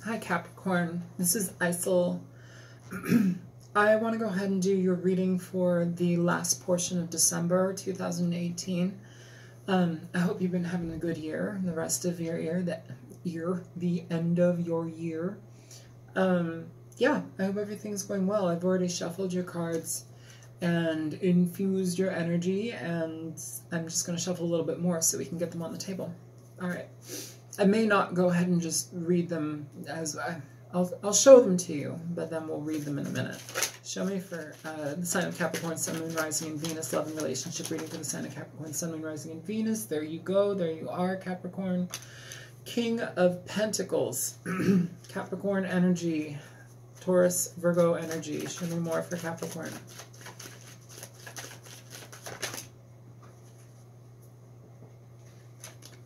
Hi Capricorn, this is Isel. I want to go ahead and do your reading for the last portion of December 2018. I hope you've been having a good year, the rest of your year, the end of your year. Yeah, I hope everything's going well. I've already shuffled your cards and infused your energy, and I'm just going to shuffle a little bit more so we can get them on the table. All right. I may not go ahead and just read them as I'll show them to you, but then we'll read them in a minute. Show me for the sign of Capricorn, Sun, Moon, Rising, and Venus, love and relationship reading for the sign of Capricorn, Sun, Moon, Rising, and Venus. There you go. There you are, Capricorn. King of Pentacles, Capricorn energy, Taurus, Virgo energy. Show me more for Capricorn.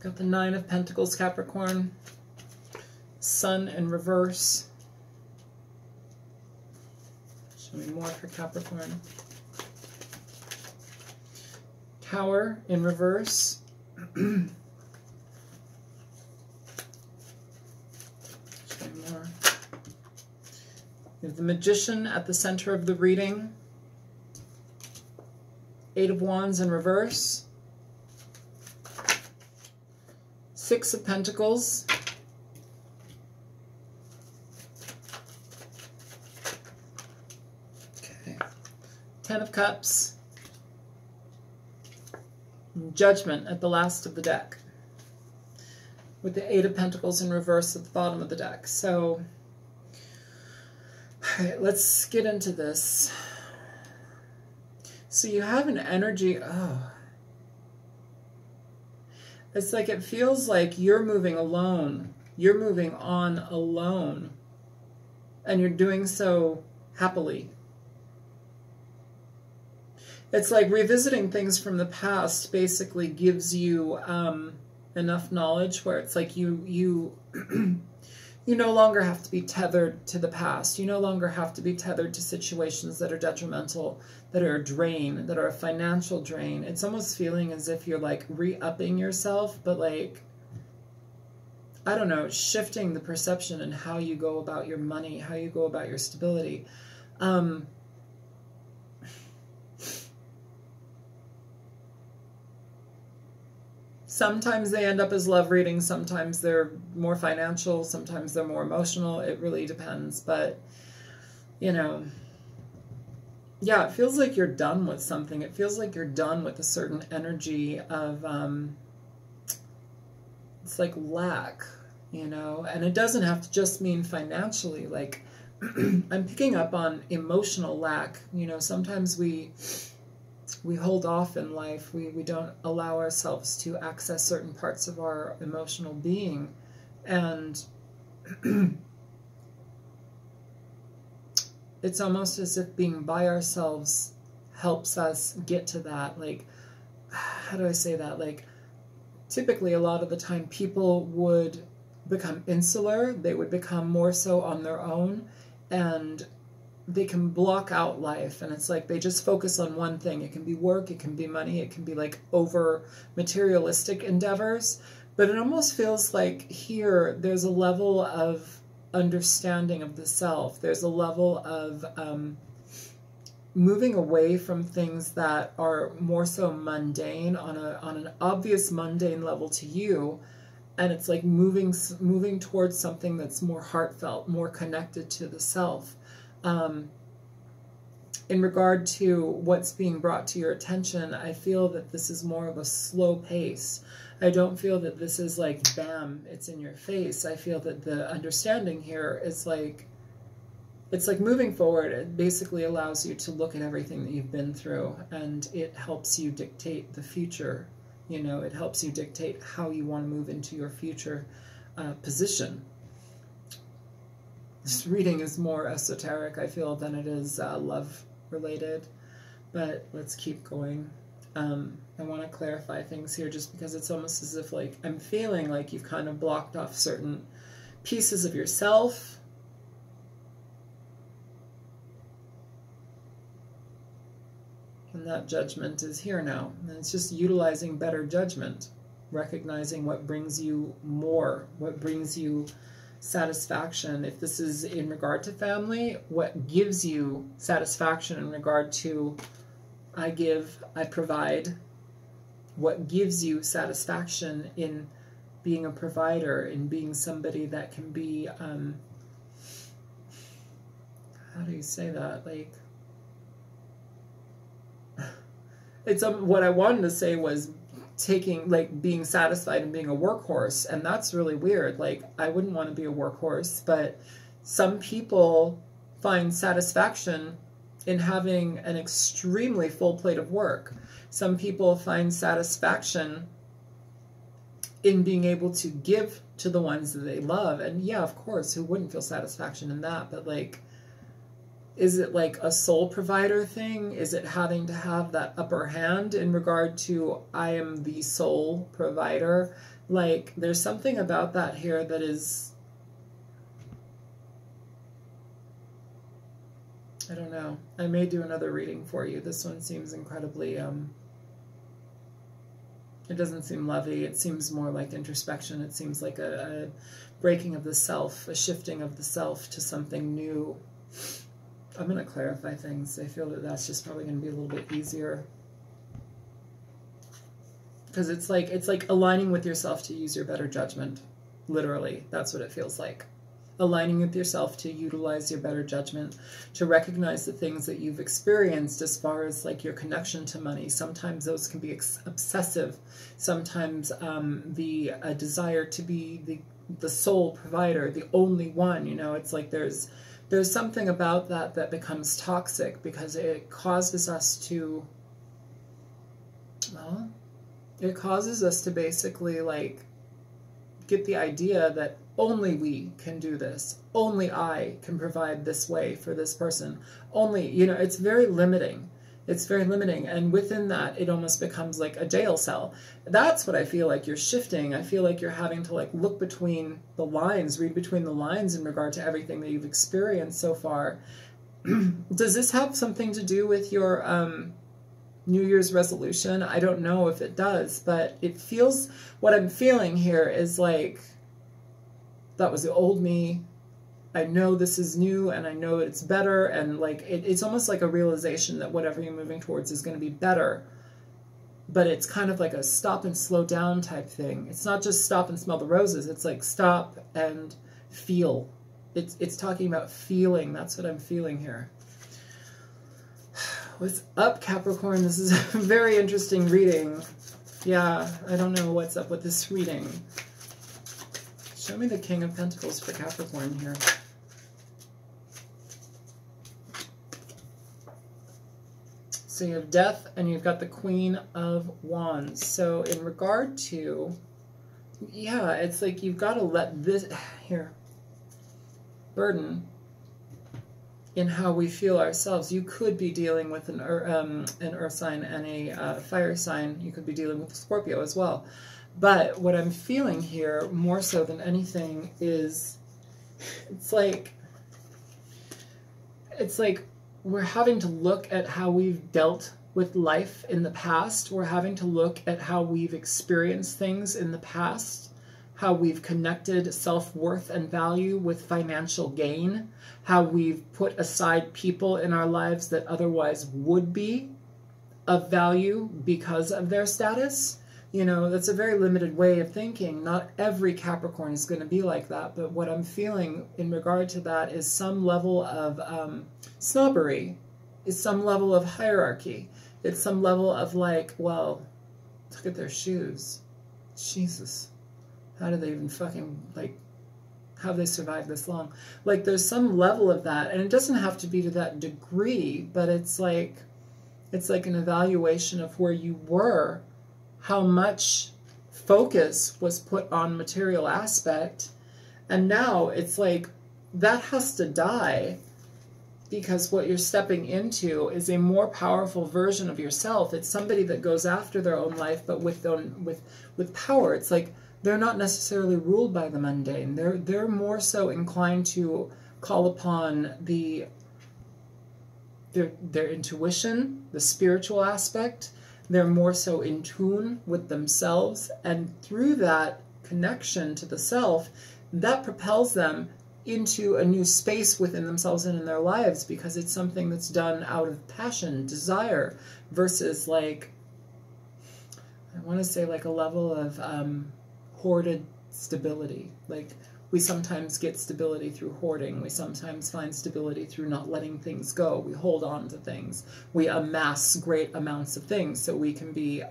Got the Nine of Pentacles, Capricorn. Sun in reverse. Show me more for Capricorn. Tower in reverse. Show me more. We have the Magician at the center of the reading. Eight of Wands in reverse. Six of Pentacles. Okay. Ten of Cups. And Judgment at the last of the deck. With the Eight of Pentacles in reverse at the bottom of the deck. So, all right, let's get into this. So you have an energy, it's like it feels like you're moving alone. You're moving on alone. And you're doing so happily. It's like revisiting things from the past basically gives you enough knowledge where it's like you no longer have to be tethered to the past. You no longer have to be tethered to situations that are detrimental, that are a drain, that are a financial drain. It's almost feeling as if you're like re-upping yourself, but like, I don't know, shifting the perception and how you go about your money, how you go about your stability. Sometimes they end up as love readings, sometimes they're more financial, sometimes they're more emotional. It really depends. But, you know, yeah, it feels like you're done with something. It feels like you're done with a certain energy of, it's like lack, you know, and it doesn't have to just mean financially. Like, I'm picking up on emotional lack. You know, sometimes we hold off in life. We don't allow ourselves to access certain parts of our emotional being. And it's almost as if being by ourselves helps us get to that. Like, how do I say that? Like, typically a lot of the time people would become insular. They would become more so on their own, and they can block out life, and it's like they just focus on one thing. It can be work, it can be money, it can be like over materialistic endeavors. But it almost feels like here there's a level of understanding of the self. There's a level of moving away from things that are more so mundane on an obvious mundane level to you. And it's like moving towards something that's more heartfelt, more connected to the self. In regard to what's being brought to your attention, I feel that this is more of a slow pace. I don't feel that this is like, bam, it's in your face. I feel that the understanding here is like, it's like moving forward. It basically allows you to look at everything that you've been through, and it helps you dictate the future. You know, it helps you dictate how you want to move into your future position. This reading is more esoteric, I feel, than it is love-related, but let's keep going. I want to clarify things here just because it's almost as if, like, I'm feeling like you've kind of blocked off certain pieces of yourself. And that judgment is here now. And it's just utilizing better judgment, recognizing what brings you more, what brings you satisfaction, if this is in regard to family, what gives you satisfaction in regard to I give, I provide, what gives you satisfaction in being a provider, in being somebody that can be, how do you say that? Like, it's what I wanted to say was taking, like, being satisfied and being a workhorse, and that's really weird. Like, I wouldn't want to be a workhorse, but some people find satisfaction in having an extremely full plate of work. Some people find satisfaction in being able to give to the ones that they love, and yeah, of course, who wouldn't feel satisfaction in that? But like, is it like a soul provider thing? Is it having to have that upper hand in regard to I am the soul provider? Like, there's something about that here that is, I don't know. I may do another reading for you. This one seems incredibly, it doesn't seem lovey. It seems more like introspection. It seems like a breaking of the self, a shifting of the self to something new. I'm going to clarify things. I feel that that's just probably going to be a little bit easier. Because it's like aligning with yourself to use your better judgment. Literally, that's what it feels like. Aligning with yourself to utilize your better judgment, to recognize the things that you've experienced as far as like your connection to money. Sometimes those can be obsessive. Sometimes the desire to be the sole provider, the only one, you know, it's like there's something about that becomes toxic because it causes us to, well, it causes us to basically like get the idea that only we can do this. Only I can provide this way for this person. Only, you know, it's very limiting. It's very limiting. And within that, it almost becomes like a jail cell. That's what I feel like you're shifting. I feel like you're having to like look between the lines, read between the lines in regard to everything that you've experienced so far. Does this have something to do with your New Year's resolution? I don't know if it does, but it feels, what I'm feeling here is like, that was the old me. I know this is new and I know it's better, and like it's almost like a realization that whatever you're moving towards is going to be better, but it's kind of like a stop and slow down type thing. It's not just stop and smell the roses, it's like stop and feel. It's talking about feeling. That's what I'm feeling here. What's up, Capricorn? This is a very interesting reading. Yeah, I don't know what's up with this reading. Show me the King of Pentacles for Capricorn here. So you have Death and you've got the Queen of Wands. So in regard to, yeah, it's like you've got to let this, here, burden in how we feel ourselves. You could be dealing with an earth sign and a fire sign. You could be dealing with a Scorpio as well. But what I'm feeling here, more so than anything, is it's like we're having to look at how we've dealt with life in the past. We're having to look at how we've experienced things in the past, how we've connected self-worth and value with financial gain, how we've put aside people in our lives that otherwise would be of value because of their status. You know, that's a very limited way of thinking. Not every Capricorn is going to be like that, but what I'm feeling in regard to that is some level of snobbery, is some level of hierarchy. It's some level of like, well, look at their shoes. Jesus. How do they even fucking, like, how have they survived this long? Like, there's some level of that, and it doesn't have to be to that degree, but it's like an evaluation of where you were, how much focus was put on material aspect, and now it's like that has to die, because what you're stepping into is a more powerful version of yourself. It's somebody that goes after their own life, but with power. It's like they're not necessarily ruled by the mundane. They're more so inclined to call upon their intuition, the spiritual aspect. They're more so in tune with themselves, and through that connection to the self, that propels them into a new space within themselves and in their lives, because it's something that's done out of passion, desire, versus like, I want to say like a level of hoarded stability. Like, we sometimes get stability through hoarding. We sometimes find stability through not letting things go. We hold on to things. We amass great amounts of things so we can be,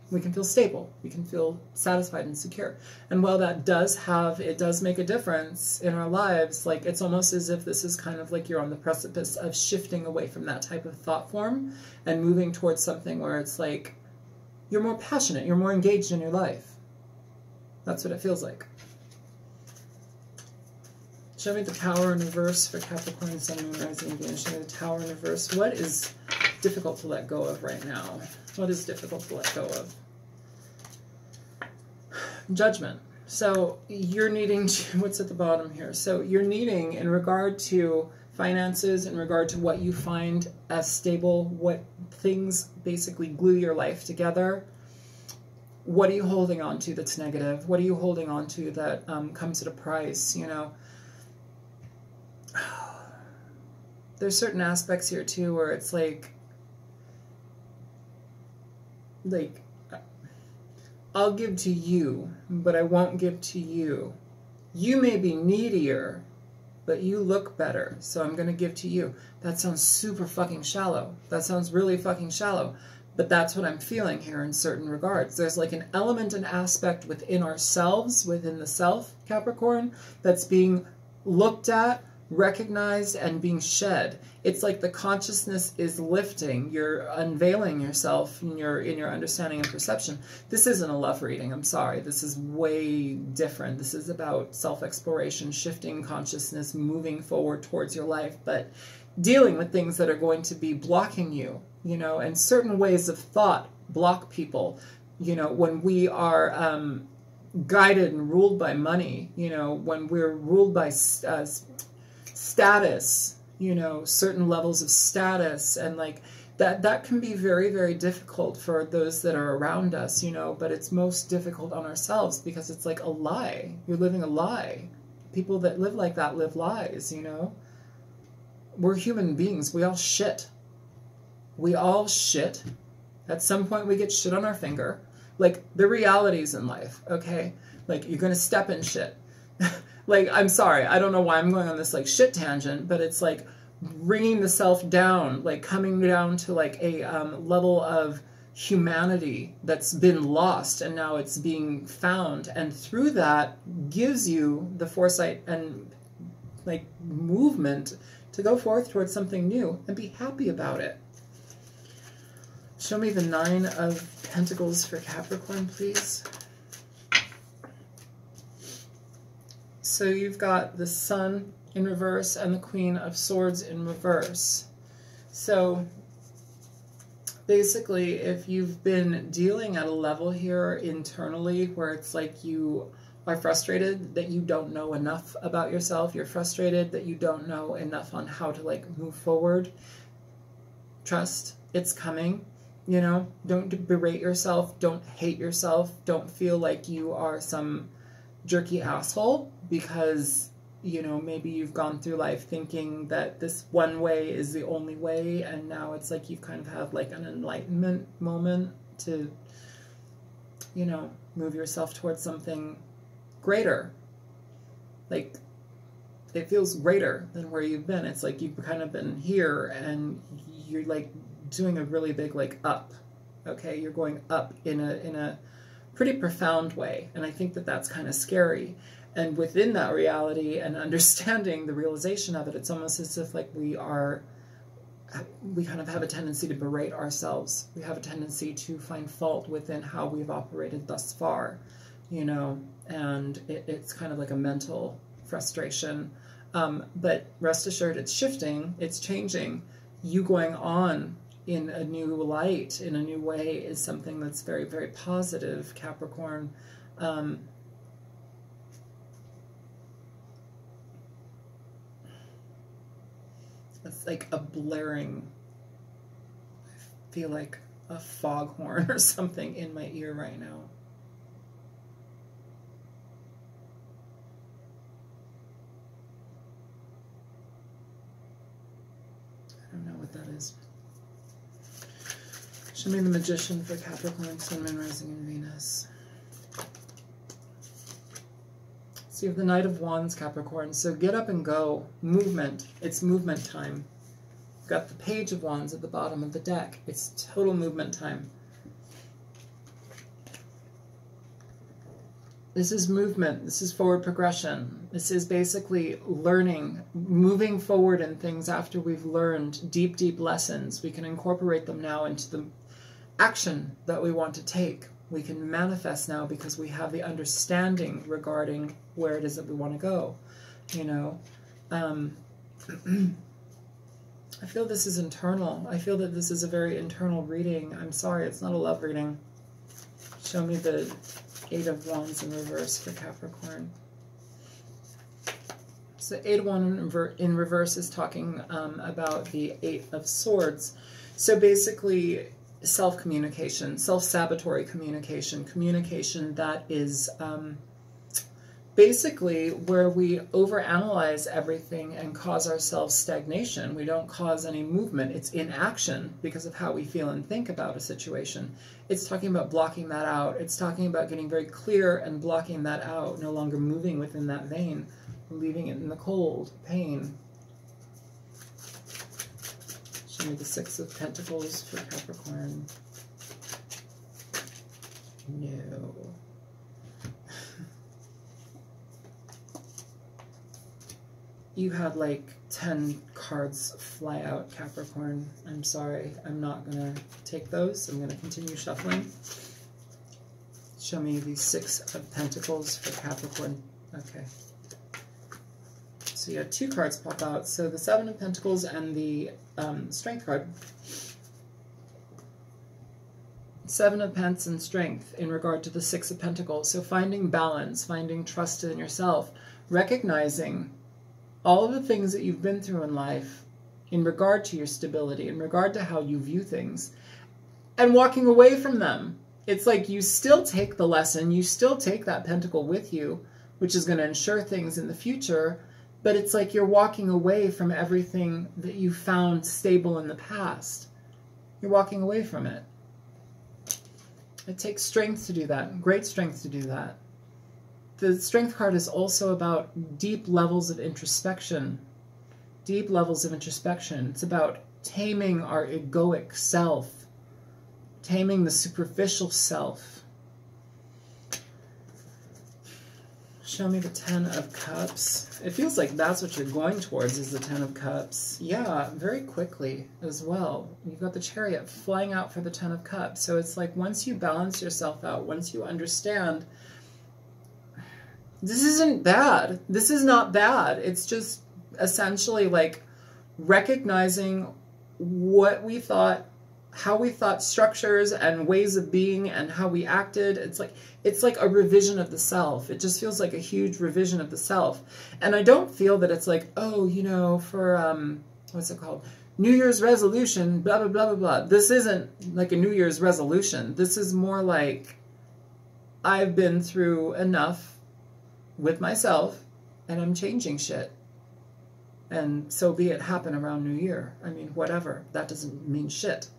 we can feel stable. We can feel satisfied and secure. And while that does make a difference in our lives, like, it's almost as if this is kind of like you're on the precipice of shifting away from that type of thought form and moving towards something where it's like, you're more passionate, you're more engaged in your life. That's what it feels like. Show me the Tower in reverse for Capricorn, Sun, Moon, Rising, and Venus. Show me the Tower in reverse. What is difficult to let go of right now? What is difficult to let go of? Judgment. So you're needing to, what's at the bottom here? So you're needing, in regard to finances, in regard to what you find as stable, what things basically glue your life together, what are you holding on to that's negative? What are you holding on to that comes at a price, you know? There's certain aspects here too where it's like I'll give to you, but I won't give to you. You may be needier, but you look better, so I'm going to give to you. That sounds super fucking shallow. That sounds really fucking shallow. But that's what I'm feeling here in certain regards. There's like an element, an aspect within ourselves, within the self, Capricorn, that's being looked at, recognized, and being shed. It's like the consciousness is lifting. You're unveiling yourself in your understanding and perception. This isn't a love reading. I'm sorry. This is way different. This is about self-exploration, shifting consciousness, moving forward towards your life, but dealing with things that are going to be blocking you, you know, and certain ways of thought block people, you know, when we are guided and ruled by money, you know, when we're ruled by status, you know, certain levels of status, and like that can be very, very difficult for those that are around us, you know, but it's most difficult on ourselves because it's like a lie. You're living a lie. People that live like that live lies, you know. We're human beings. We all shit. We all shit. At some point we get shit on our finger. Like, the realities in life, okay? Like, you're going to step in shit. Like, I'm sorry, I don't know why I'm going on this, like, shit tangent, but it's like bringing the self down, like coming down to like a level of humanity that's been lost, and now it's being found, and through that gives you the foresight and like movement to go forth towards something new and be happy about it. Show me the Nine of Pentacles for Capricorn, please. So you've got the Sun in reverse and the Queen of Swords in reverse. So basically, if you've been dealing at a level here internally where it's like you are frustrated that you don't know enough about yourself, you're frustrated that you don't know enough on how to like move forward, trust, it's coming. You know, don't berate yourself, don't hate yourself, don't feel like you are some jerky asshole because, you know, maybe you've gone through life thinking that this one way is the only way, and now it's like you've kind of had like an enlightenment moment to, you know, move yourself towards something greater. Like, it feels greater than where you've been. It's like you've kind of been here and you're like doing a really big like up. Okay, you're going up in a pretty profound way, and I think that that's kind of scary. And within that reality and understanding the realization of it, it's almost as if like we kind of have a tendency to berate ourselves. We have a tendency to find fault within how we've operated thus far, you know, and it's kind of like a mental frustration. But rest assured, it's shifting, it's changing. You going on in a new light, in a new way, is something that's very, very positive, Capricorn. It's like a blaring, I feel like a foghorn or something in my ear right now. I don't know what that is. Show me the Magician for Capricorn, Sun, Moon, Rising, and Venus. So you have the Knight of Wands, Capricorn. So get up and go. Movement. It's movement time. You've got the Page of Wands at the bottom of the deck. It's total movement time. This is movement. This is forward progression. This is basically learning, moving forward in things after we've learned deep, deep lessons. We can incorporate them now into the action that we want to take. We can manifest now because we have the understanding regarding where it is that we want to go. You know, I feel this is internal. I feel that this is a very internal reading. I'm sorry, it's not a love reading. Show me the Eight of Wands in reverse for Capricorn. So Eight of Wands in reverse is talking about the Eight of Swords. So basically, self-communication, self-sabotatory communication, communication that is basically where we overanalyze everything and cause ourselves stagnation. We don't cause any movement. It's inaction because of how we feel and think about a situation. It's talking about blocking that out. It's talking about getting very clear and blocking that out, no longer moving within that vein, leaving it in the cold, pain. Show me the Six of Pentacles for Capricorn. No. You had like 10 cards fly out, Capricorn. I'm sorry. I'm not going to take those. I'm going to continue shuffling. Show me the Six of Pentacles for Capricorn. Okay. So you had 2 cards pop out. So the Seven of Pentacles and the Strength card. Seven of Pentacles and Strength in regard to the Six of Pentacles. So finding balance, finding trust in yourself, recognizing all of the things that you've been through in life in regard to your stability, in regard to how you view things, and walking away from them. It's like you still take the lesson, you still take that pentacle with you, which is going to ensure things in the future, but it's like you're walking away from everything that you found stable in the past. You're walking away from it. It takes strength to do that, great strength to do that. The Strength card is also about deep levels of introspection. Deep levels of introspection. It's about taming our egoic self, taming the superficial self. Show me the Ten of Cups. It feels like that's what you're going towards, is the Ten of Cups. Yeah, very quickly as well. You've got the Chariot flying out for the Ten of Cups. So it's like once you balance yourself out, once you understand, this isn't bad. This is not bad. It's just essentially like recognizing what we thought, how we thought structures and ways of being and how we acted. It's like a revision of the self. It just feels like a huge revision of the self. And I don't feel that it's like, oh, you know, for, what's it called? New Year's resolution, blah, blah, blah, blah, blah. This isn't like a New Year's resolution. This is more like I've been through enough with myself and I'm changing shit. And so be it happen around New Year. I mean, whatever. That doesn't mean shit.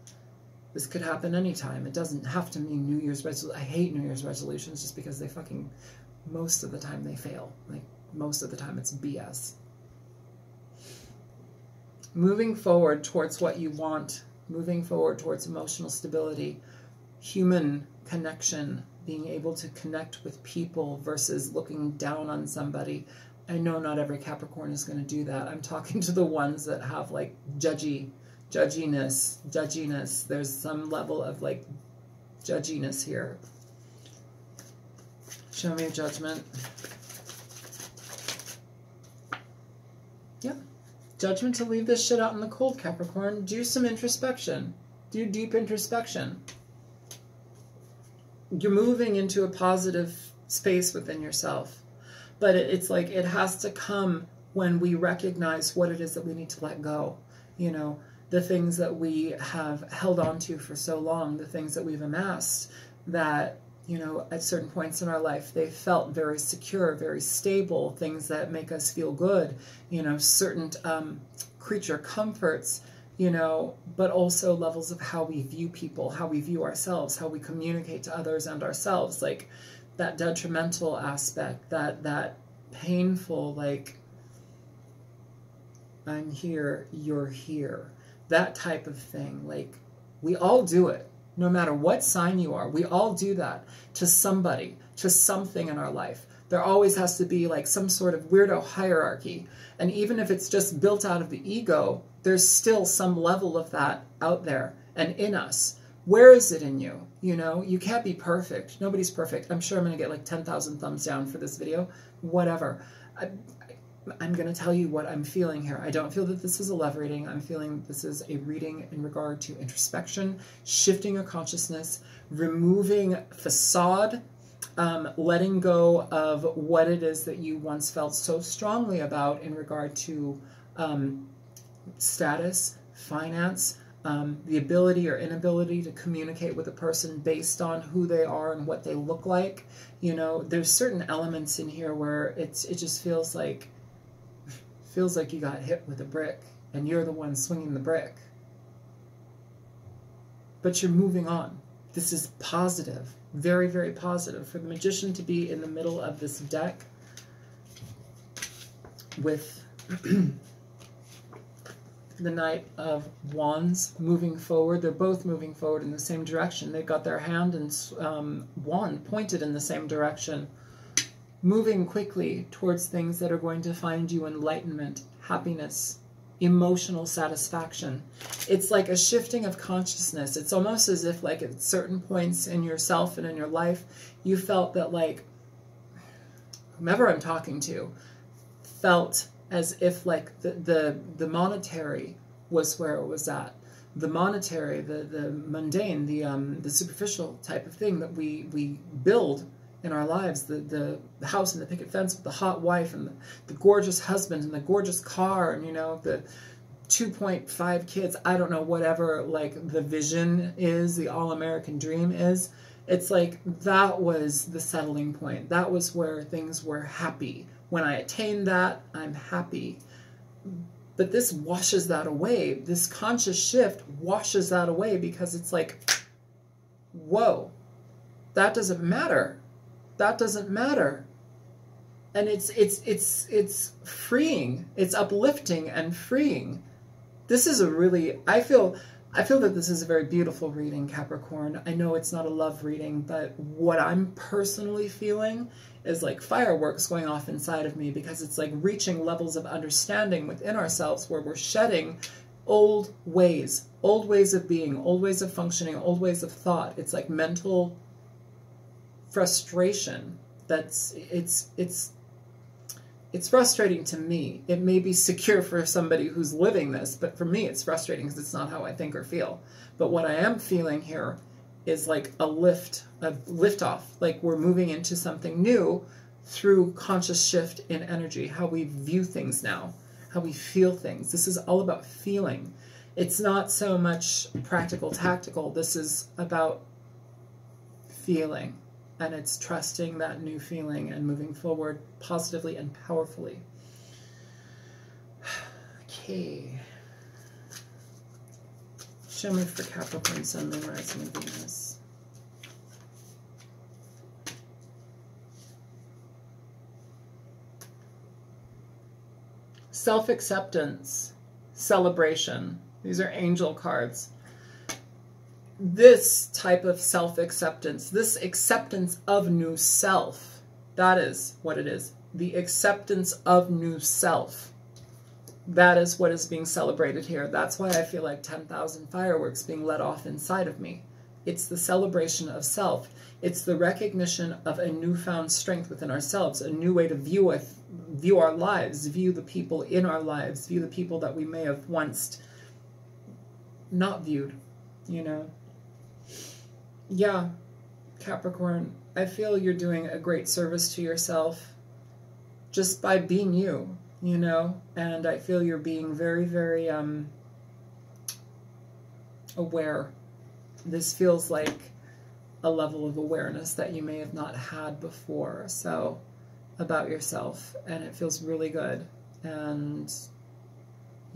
This could happen anytime. It doesn't have to mean New Year's resolution. I hate New Year's resolutions just because they fucking, most of the time they fail. Like, most of the time it's BS. Moving forward towards what you want. Moving forward towards emotional stability. Human connection. Being able to connect with people versus looking down on somebody. I know not every Capricorn is going to do that. I'm talking to the ones that have like judginess. There's some level of like judginess here. Show me a Judgment. Yeah. Judgment to leave this shit out in the cold, Capricorn. Do some introspection. Do deep introspection. You're moving into a positive space within yourself. But it's like it has to come when we recognize what it is that we need to let go. You know, the things that we have held on to for so long, the things that we've amassed that, you know, at certain points in our life, they felt very secure, very stable, things that make us feel good, you know, certain creature comforts you know, but also levels of how we view people, how we view ourselves, how we communicate to others and ourselves, like that detrimental aspect, that painful, like, I'm here, you're here, that type of thing. Like, we all do it, no matter what sign you are. We all do that to somebody, to something in our life. There always has to be like some sort of weirdo hierarchy. And even if it's just built out of the ego, there's still some level of that out there and in us. Where is it in you? You know, you can't be perfect. Nobody's perfect. I'm sure I'm going to get like 10,000 thumbs down for this video. Whatever. I'm going to tell you what I'm feeling here. I don't feel that this is a love reading. I'm feeling this is a reading in regard to introspection, shifting your consciousness, removing facade, letting go of what it is that you once felt so strongly about in regard to status, finance, the ability or inability to communicate with a person based on who they are and what they look like. You know, there's certain elements in here where it just feels like you got hit with a brick and you're the one swinging the brick. But you're moving on. This is positive, very, very positive. For the Magician to be in the middle of this deck with the Knight of Wands moving forward. They're both moving forward in the same direction. They've got their hand and wand pointed in the same direction, moving quickly towards things that are going to find you enlightenment, happiness, emotional satisfaction. It's like a shifting of consciousness. It's almost as if like at certain points in yourself and in your life, you felt that like whomever I'm talking to felt as if like the monetary was where it was at. The monetary, the mundane, the superficial type of thing that we build in our lives, the house and the picket fence with the hot wife and the gorgeous husband and the gorgeous car and, you know, the 2.5 kids, I don't know, whatever, like the vision is, the all-American dream is. It's like that was the settling point. That was where things were happy. When I attain that, I'm happy. But this washes that away. This conscious shift washes that away because it's like, whoa, that doesn't matter. That doesn't matter. And it's freeing. It's uplifting and freeing. This is a really, I feel that this is a very beautiful reading, Capricorn. I know it's not a love reading, but what I'm personally feeling is like fireworks going off inside of me, because it's like reaching levels of understanding within ourselves where we're shedding old ways of being, old ways of functioning, old ways of thought. It's like mental frustration. It's frustrating to me. It may be secure for somebody who's living this, but for me it's frustrating because it's not how I think or feel. But what I am feeling here is like a lift off. Like we're moving into something new through conscious shift in energy, how we view things now, how we feel things. This is all about feeling. It's not so much practical, tactical. This is about feeling. And it's trusting that new feeling and moving forward positively and powerfully. Okay. Show me for Capricorn, Sun, Moon, Rising, and Venus. Self-acceptance, celebration. These are angel cards. This type of self-acceptance, this acceptance of new self, that is what it is. The acceptance of new self. That is what is being celebrated here. That's why I feel like 10,000 fireworks being let off inside of me. It's the celebration of self. It's the recognition of a newfound strength within ourselves, a new way to view our lives, view the people in our lives, view the people that we may have once not viewed, you know. Yeah, Capricorn, I feel you're doing a great service to yourself just by being you, you know, and I feel you're being very, very aware. This feels like a level of awareness that you may have not had before, so about yourself, and it feels really good. And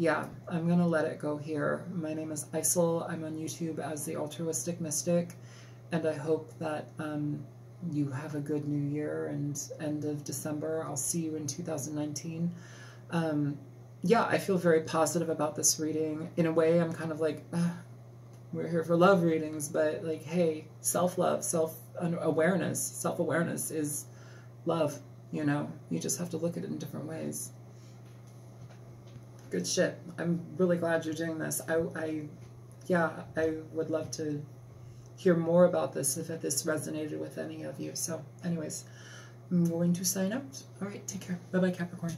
yeah, I'm going to let it go here. My name is Isel. I'm on YouTube as the Altruistic Mystic, and I hope that you have a good new year and end of December. I'll see you in 2019. Yeah, I feel very positive about this reading. In a way, I'm kind of like, we're here for love readings, but like, hey, self-love, self-awareness, self-awareness is love, you know? You just have to look at it in different ways. Good shit. I'm really glad you're doing this. Yeah, I would love to hear more about this if this resonated with any of you. So anyways, I'm going to sign out. All right, take care. Bye-bye, Capricorn.